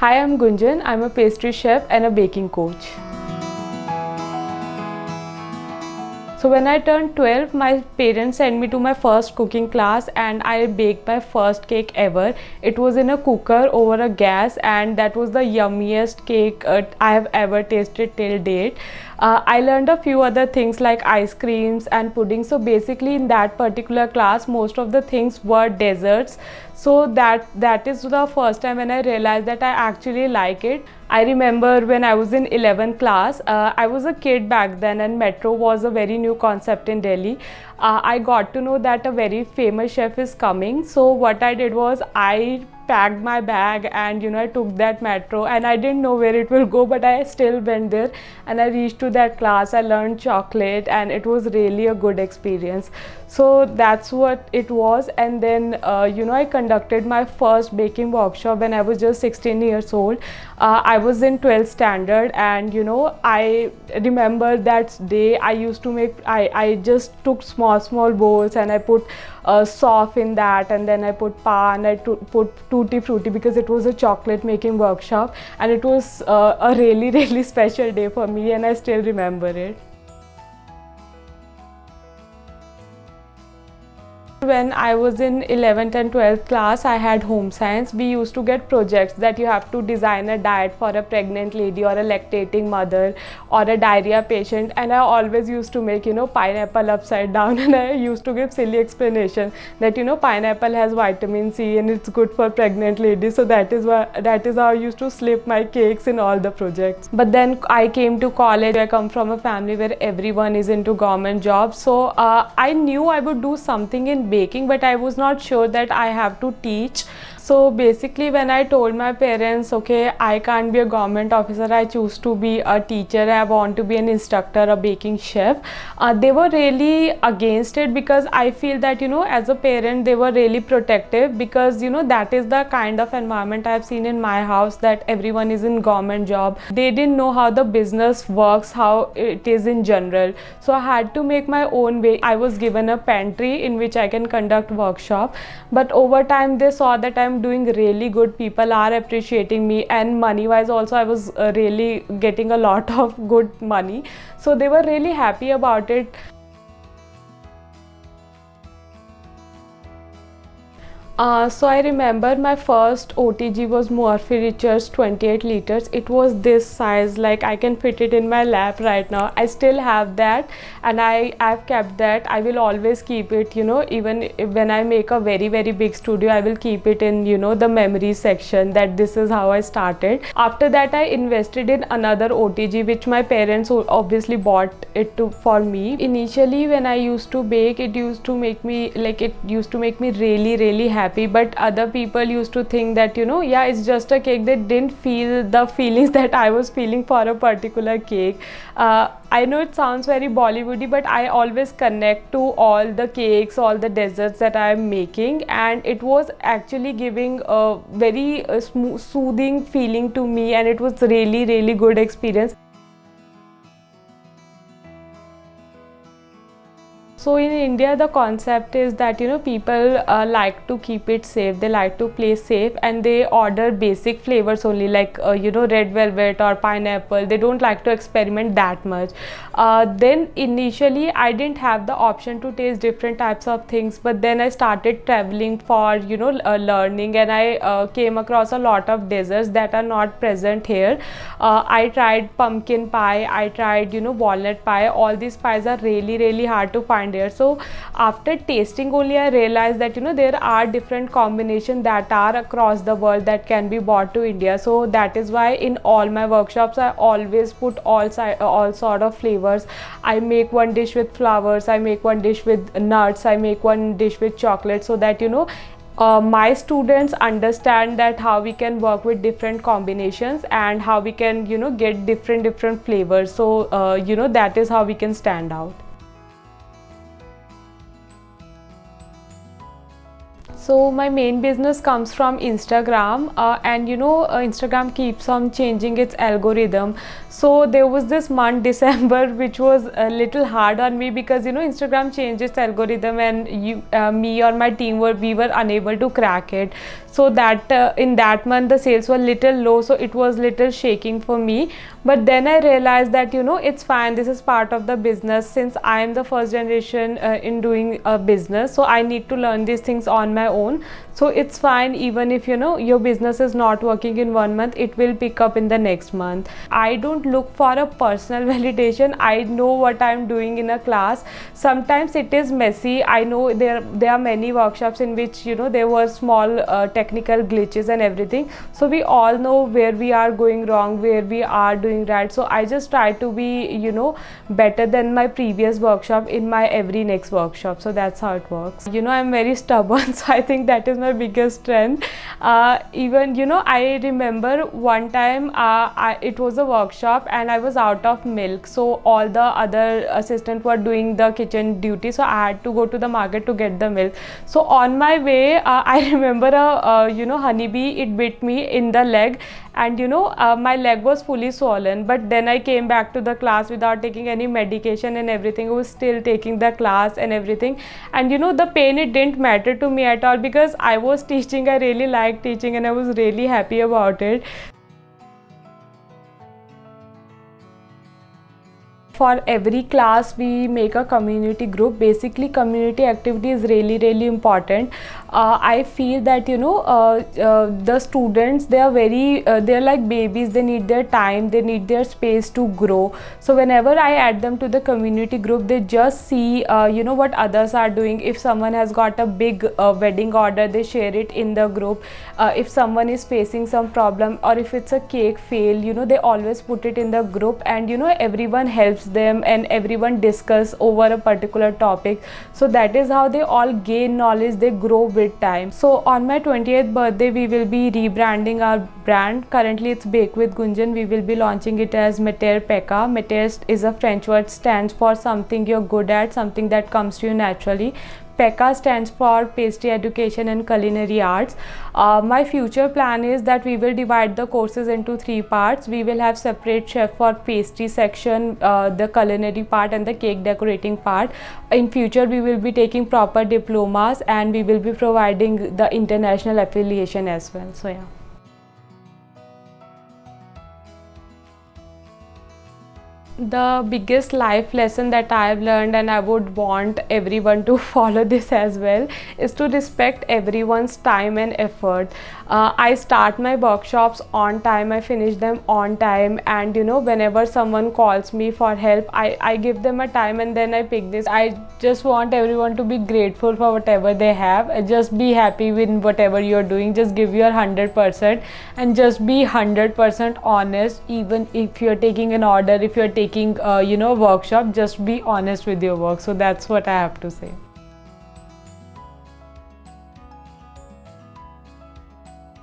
Hi, I'm Gunjan. I'm a pastry chef and a baking coach. So when I turned 12, my parents sent me to my first cooking class and I baked my first cake ever. It was in a cooker over a gas and that was the yummiest cake I have ever tasted till date. I learned a few other things like ice creams and pudding. So basically in that particular class, most of the things were desserts. So that is the first time when I realized that I actually like it. I remember when I was in 11th class, I was a kid back then and metro was a very new concept in Delhi. I got to know that a very famous chef is coming. So what I did was I packed my bag and I took that metro and I didn't know where it will go, but I still went there and I reached to that class. I learned chocolate and it was really a good experience. So that's what it was. And then I conducted my first baking workshop when I was just 16 years old. I was in 12th standard and I remember that day I used to make, I just took small bowls and I put soft in that, and then I put pa and I put tutti frutti because it was a chocolate making workshop, and it was a really special day for me and I still remember it. When I was in 11th and 12th class, I had home science. We used to get projects that you have to design a diet for a pregnant lady or a lactating mother or a diarrhea patient, and I always used to make pineapple upside down and I used to give silly explanation that pineapple has vitamin C and it's good for pregnant ladies. So that is how I used to slip my cakes in all the projects. But then I came to college. I come from a family where everyone is into government jobs, so I knew I would do something in baking, but I was not sure that I have to teach. So basically when I told my parents, okay, I can't be a government officer, I choose to be a teacher, I want to be an instructor, a baking chef, they were really against it, because I feel that as a parent they were really protective, because that is the kind of environment I've seen in my house, that everyone is in government job. They didn't know how the business works, how it is in general. So I had to make my own way. I was given a pantry in which I can conduct workshop, but over time they saw that I'm doing really good. People are appreciating me, and money wise also I was really getting a lot of good money, so they were really happy about it. So I remember my first OTG was Morphy Richards 28 liters. It was this size, like I can fit it in my lap right now. I still have that and I've kept that. I will always keep it, even when I make a very big studio, I will keep it in the memory section, that this is how I started. After that I invested in another OTG which my parents obviously bought it for me. Initially when I used to bake, it used to make me really happy, but other people used to think that yeah, it's just a cake. They didn't feel the feelings that I was feeling for a particular cake. I know it sounds very Bollywoody, but I always connect to all the cakes, all the desserts that I am making, and it was actually giving a very soothing feeling to me, and it was really good experience. So in India, the concept is that people like to keep it safe. They like to play safe, and they order basic flavors only, like red velvet or pineapple. They don't like to experiment that much. Then initially I didn't have the option to taste different types of things, but then I started traveling for learning, and I came across a lot of desserts that are not present here. I tried pumpkin pie, I tried walnut pie. All these pies are really hard to find here. So after tasting only I realized that there are different combinations that are across the world that can be bought to India. So that is why in all my workshops I always put all sort of flavors. I make one dish with flowers, I make one dish with nuts, I make one dish with chocolate, so that my students understand that how we can work with different combinations and how we can get different flavors. So that is how we can stand out. So my main business comes from Instagram, and Instagram keeps on changing its algorithm. So there was this month December which was a little hard on me, because Instagram changed its algorithm, and me or my team we were unable to crack it. So that in that month the sales were little low, so it was little shaking for me. But then I realized that it's fine, this is part of the business. Since I am the first generation in doing a business, so I need to learn these things on my own. So it's fine, even if your business is not working in 1 month, it will pick up in the next month. I don't look for a personal validation. I know what I'm doing in a class. Sometimes it is messy. I know there are many workshops in which there were small technical glitches and everything. So we all know where we are going wrong, where we are doing right. So I just try to be better than my previous workshop in my every next workshop. So that's how it works. I'm very stubborn, so I think that is my biggest strength. Even I remember one time it was a workshop and I was out of milk, so all the other assistants were doing the kitchen duty, so I had to go to the market to get the milk. So on my way I remember a honeybee, it bit me in the leg, and my leg was fully swollen. But then I came back to the class without taking any medication and everything. I was still taking the class and everything, and the pain, it didn't matter to me at all, because I was teaching. I really liked teaching and I was really happy about it. For every class we make a community group. Basically community activity is really important. I feel that the students, they are very they're like babies. They need their time, they need their space to grow. So whenever I add them to the community group, they just see what others are doing. If someone has got a big wedding order, they share it in the group. If someone is facing some problem, or if it's a cake fail, they always put it in the group, and everyone helps them and everyone discuss over a particular topic. So that is how they all gain knowledge, they grow with time. So on my 20th birthday we will be rebranding our brand. Currently it's Bake with Gunjan. We will be launching it as Matière Pekka. Matière is a French word, stands for something you're good at, something that comes to you naturally. Pekka stands for Pastry Education and Culinary Arts. My future plan is that we will divide the courses into 3 parts. We will have separate chef for pastry section, the culinary part, and the cake decorating part. In future we will be taking proper diplomas, and we will be providing the international affiliation as well. So yeah. The biggest life lesson that I have learned, and I would want everyone to follow this as well, is to respect everyone's time and effort. I start my workshops on time, I finish them on time, and whenever someone calls me for help, I give them a time, and then I pick this. I just want everyone to be grateful for whatever they have. Just be happy with whatever you're doing. Just give your 100%, and just be 100% honest. Even if you're taking an order, if you're taking workshop, just be honest with your work. So that's what I have to say.